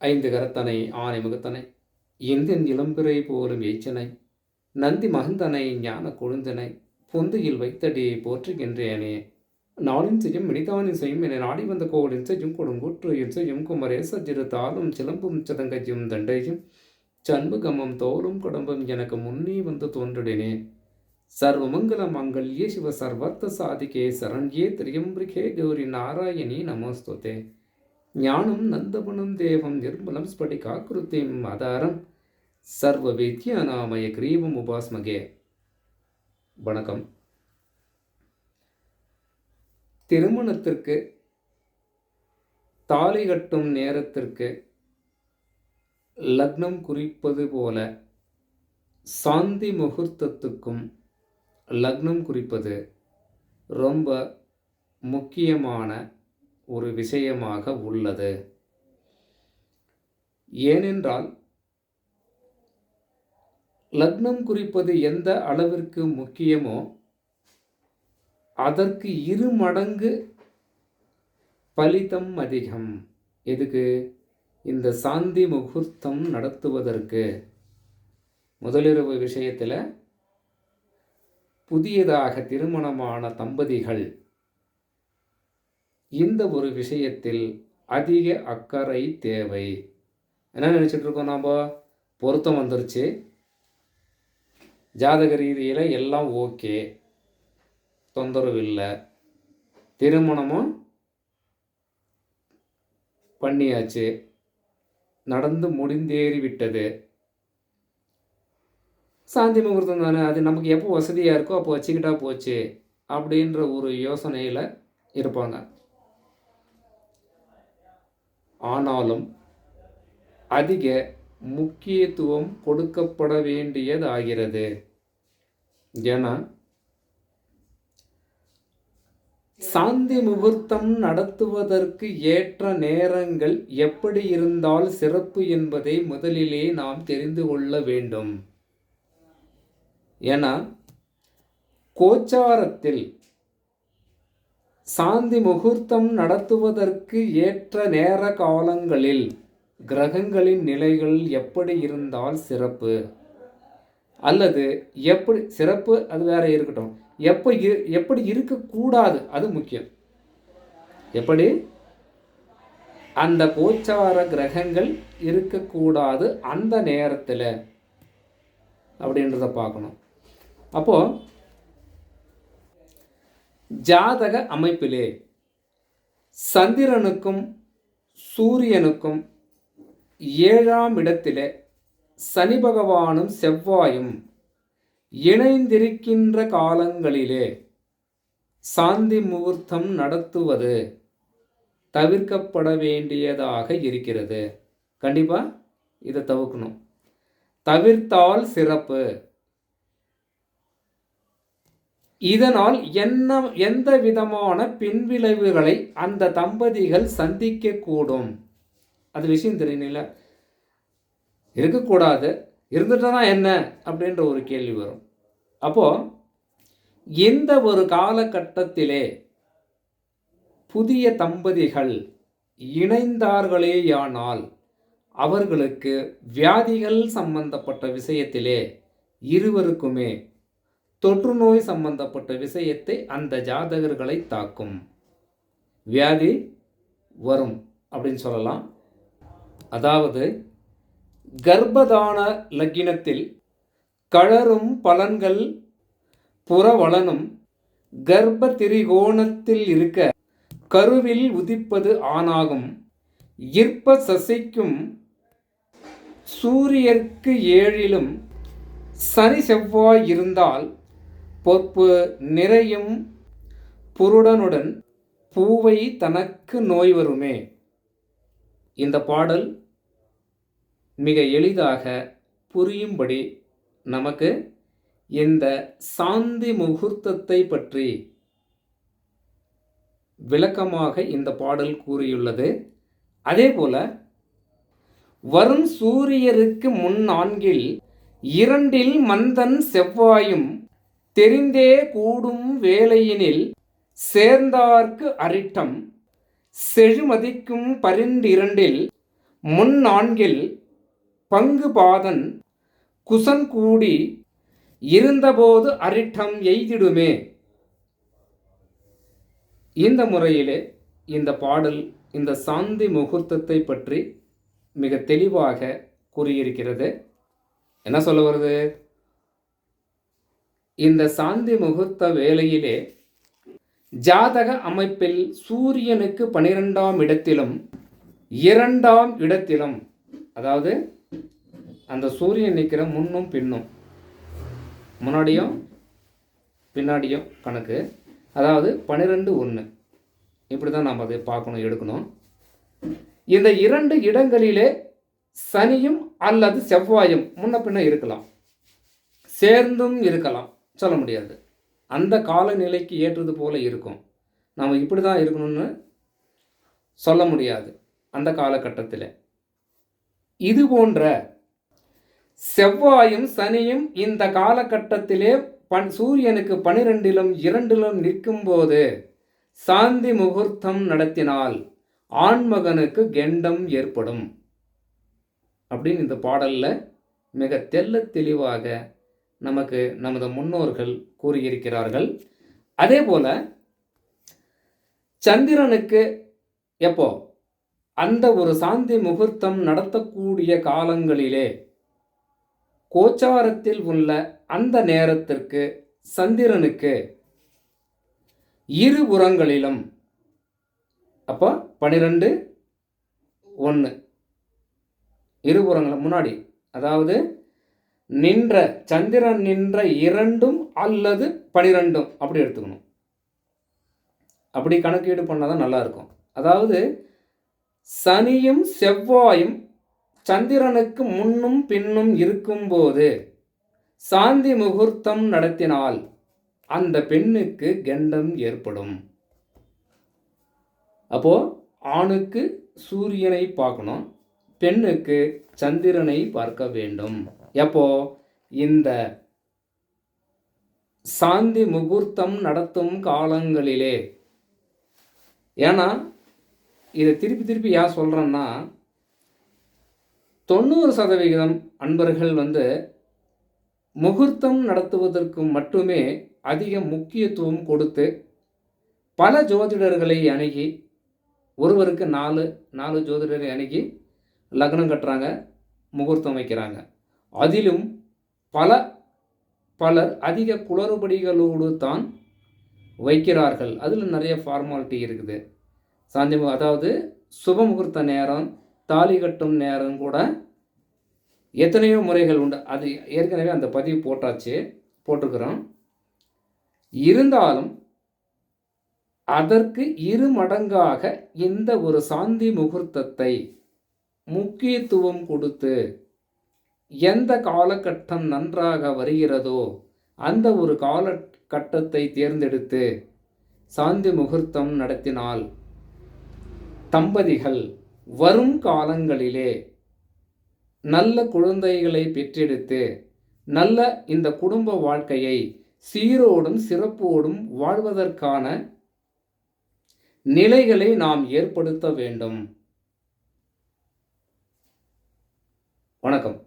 ஐந்து கரத்தனை ஆனை முகத்தனை எந்தின் இளம்பிறை போலும் எய்ச்சனை நந்தி மகந்தனை ஞான கொழுந்தனை பொந்தியில் வைத்தடி போற்றுகின்றேனே. நாளின் செய்யும் மினிதானின் செய்யும் என நாடி வந்த கோளின் செய்யும் கொடுங்கூற்று என் செய்யும் குமரேச சிறு தாளும் சிலம்பும் சதங்கையும் தண்டையும் சண்முகமும் தோளும் குடம்பும் எனக்கு முன்னே வந்து தோன்றினே. சர்வமங்கல மங்கல்யே சிவ சர்வர்த்த சாதிகே சரண்யே திரியம்பிகே கௌரி நாராயணி நமோஸ்துதே. ஞானம் நந்தபுனம் தேவம் நிர்மலம் ஸ்படிகாக்கிருத்திம் ஆதாரம் சர்வ வித்யாநாமய கிரீவம் உபாஸ்மகே. வணக்கம். திருமணத்திற்கு தாலி கட்டும் நேரத்திற்கு லக்னம் குறிப்பது போல சாந்தி முகூர்த்தத்துக்கும் லக்னம் குறிப்பது ரொம்ப முக்கியமான ஒரு விஷயமாக உள்ளது. ஏனென்றால் லக்னம் குறிப்பது எந்த அளவிற்கு முக்கியமோ அதற்கு 2 மடங்கு பலிதம் அதிகம். எதுக்கு? இந்த சாந்தி முகூர்த்தம் நடத்துவதற்கு. முதலிரவு விஷயத்தில் புதியதாக திருமணமான தம்பதிகள் இந்த ஒரு விஷயத்தில் அதிக அக்கறை தேவை. என்ன நினச்சிட்டு இருக்கோம் நாம்? பொருத்தம் வந்துருச்சு, ஜாதக ரீதியில் எல்லாம் ஓகே, தொந்தரவு இல்லை, திருமணமும் பண்ணியாச்சு, நடந்து முடிந்தேறிவிட்டது, சாந்தி முகூர்த்தம் தானே, அது நமக்கு எப்போ வசதியாக இருக்கோ அப்போ வச்சுக்கிட்டா போச்சு அப்படின்ற ஒரு யோசனையில் இருப்பாங்க. ஆனாலும் அதிக முக்கியத்துவம் கொடுக்கப்பட வேண்டியதாகிறது. ஏன்னா சாந்தி முகூர்த்தம் நடத்துவதற்கு ஏற்ற நேரங்கள் எப்படி இருந்தால் சிறப்பு என்பதை முதலிலே நாம் தெரிந்து கொள்ள வேண்டும். ஏன்னா கோச்சாரத்தில் சாந்தி முகூர்த்தம் நடத்துவதற்கு ஏற்ற நேர காலங்களில் கிரகங்களின் நிலைகள் எப்படி இருந்தால் சிறப்பு, அல்லது எப்படி சிறப்பு அது வேற இருக்கட்டும், எப்படி இருக்கக்கூடாது அது முக்கியம். எப்படி அந்த கோச்சார கிரகங்கள் இருக்கக்கூடாது அந்த நேரத்தில் அப்படின்றத பார்க்கணும். அப்போது ஜாதக அமைப்பிலே சந்திரனுக்கும் சூரியனுக்கும் 7ஆம் இடத்திலே சனி பகவானும் செவ்வாயும் இணைந்திருக்கின்ற காலங்களிலே சாந்தி முகூர்த்தம் நடத்துவது தவிர்க்கப்பட வேண்டியதாக இருக்கிறது. கண்டிப்பாக இதை தவிர்க்கணும். தவிர்த்தால் சிறப்பு. இதனால் எந்த விதமான பின்விளைவுகளை அந்த தம்பதிகள் சந்திக்கக்கூடும். அது விஷயம் தெரியல, இருக்கக்கூடாது, இருந்துட்டா என்ன அப்படின்ற ஒரு கேள்வி வரும். அப்போது இந்த ஒரு காலகட்டத்திலே புதிய தம்பதிகள் இணைந்தார்களேயானால் அவர்களுக்கு வியாதிகள் சம்பந்தப்பட்ட விஷயத்திலே இருவருக்குமே தொற்று நோய் சம்பந்தப்பட்ட விஷயத்தை அந்த ஜாதகர்களை தாக்கும், வியாதி வரும் அப்படின்னு சொல்லலாம். அதாவது கர்ப்பதான லக்கினத்தில் கழரும் பலன்கள் புறவலனும் கர்ப்ப திரிகோணத்தில் இருக்க கருவில் உதிப்பது ஆணாகும். இற்ப சசிக்கும் சூரியர்க்கு 7லும் சனி செவ்வாய் இருந்தால் பொற்பு நிறையும் புருடனுடன் பூவை தனக்கு நோய் வருமே. இந்த பாடல் மிக எளிதாக புரியும்படி நமக்கு இந்த சாந்தி முகூர்த்தத்தை பற்றி விளக்கமாக இந்த பாடல் கூறியுள்ளது. அதே போல வரும் சூரியருக்கு முன் 4ல் 2ல் மந்தன் செவ்வாயும் தெரிந்தே கூடும் வேலையினில் சேர்ந்தார்க்கு அரிட்டம் செழுமதிக்கும் 12ல் முன்னான்கில் பங்கு பாதன் குசன் கூடி இருந்தபோது அரிட்டம் எய்திடுமே. இந்த முறையிலே இந்த பாடல் இந்த சாந்தி முகூர்த்தத்தை பற்றி மிக தெளிவாக கூறியிருக்கிறது. என்ன சொல்ல வருது? இந்த சாந்தி முகூர்த்த வேளையிலே ஜாதக அமைப்பில் சூரியனுக்கு 12ஆம் இடத்திலும் 2ஆம் இடத்திலும், அதாவது அந்த சூரியன் நிற்கிற முன்னும் பின்னும், முன்னாடியும் பின்னாடியும் கணக்கு, அதாவது 12-1 இப்படி தான் நாம் அதை பார்க்கணும், எடுக்கணும். இந்த 2 இடங்களிலே சனியும் அல்லது செவ்வாயும் முன்ன பின்ன இருக்கலாம், சேர்ந்தும் இருக்கலாம், சொல்ல முடியாது. அந்த காலநிலைக்கு ஏற்றது போல இருக்கும். நாம் இப்படி தான் இருக்கணும்னு சொல்ல முடியாது. அந்த காலகட்டத்தில் இது போன்ற செவ்வாயும் சனியும் இந்த காலகட்டத்திலே சூரியனுக்கு 12லும் 2லும் நிற்கும்போது சாந்தி முகூர்த்தம் நடத்தினால் ஆண்மகனுக்கு கெண்டம் ஏற்படும் அப்படின்னு இந்த பாடலில் மிக தெள்ள தெளிவாக நமக்கு நமது முன்னோர்கள் கூறியிருக்கிறார்கள். அதே போல சந்திரனுக்கு எப்போ அந்த ஒரு சாந்தி முகூர்த்தம் நடத்தக்கூடிய காலங்களிலே கோச்சாரத்தில் உள்ள அந்த நேரத்திற்கு சந்திரனுக்கு இருபுறங்களிலும், அப்போ 12-1 இருபுறங்களும் முன்னாடி, அதாவது நின்ற சந்திரன் நின்ற 2 அல்லது 12 அப்படி எடுத்துக்கணும். அப்படி கணக்கீடு பண்ணாதான் நல்லா இருக்கும். அதாவது சனியும் செவ்வாயும் சந்திரனுக்கு முன்னும் பின்னும் இருக்கும்போது சாந்தி முகூர்த்தம் நடத்தினால் அந்த பெண்ணுக்கு கெண்டம் ஏற்படும். அப்போ ஆணுக்கு சூரியனை பார்க்கணும், பெண்ணுக்கு சந்திரனை பார்க்க வேண்டும். எப்போ? இந்த சாந்தி முகூர்த்தம் நடத்தும் காலங்களிலே. ஏன்னா இதை திருப்பி திருப்பி ஏன் சொல்கிறேன்னா, 90% அன்பர்கள் முகூர்த்தம் நடத்துவதற்கு மட்டுமே அதிக முக்கியத்துவம் கொடுத்து பல ஜோதிடர்களை அணுகி, ஒருவருக்கு 4 ஜோதிடரை அணுகி லக்னம் கட்டுறாங்க, முகூர்த்தம் வைக்கிறாங்க. அதிலும் பலர் அதிக குளறுபடிகளோடு தான் வைக்கிறார்கள். அதில் நிறைய ஃபார்மாலிட்டி இருக்குது. சாந்தி அதாவது சுப முகூர்த்த நேரம், தாலி கட்டும் நேரம் கூட எத்தனையோ முறைகள் உண்டு. அது ஏற்கனவே அந்த பதிவு போட்டிருக்கிறோம். இருந்தாலும் அதற்கு 2 மடங்காக இந்த ஒரு சாந்தி முகூர்த்தத்தை முக்கியத்துவம் கொடுத்து எந்த காலகட்டம் நன்றாக வருகிறதோ அந்த ஒரு காலகட்டத்தை தேர்ந்தெடுத்து சாந்தி முகூர்த்தம் நடத்தினால் தம்பதிகள் வரும் காலங்களிலே நல்ல குழந்தைகளை பெற்றெடுத்து நல்ல இந்த குடும்ப வாழ்க்கையை சீரோடும் சிறப்போடும் வாழ்வதற்கான நிலைகளை நாம் ஏற்படுத்த வேண்டும். வணக்கம்.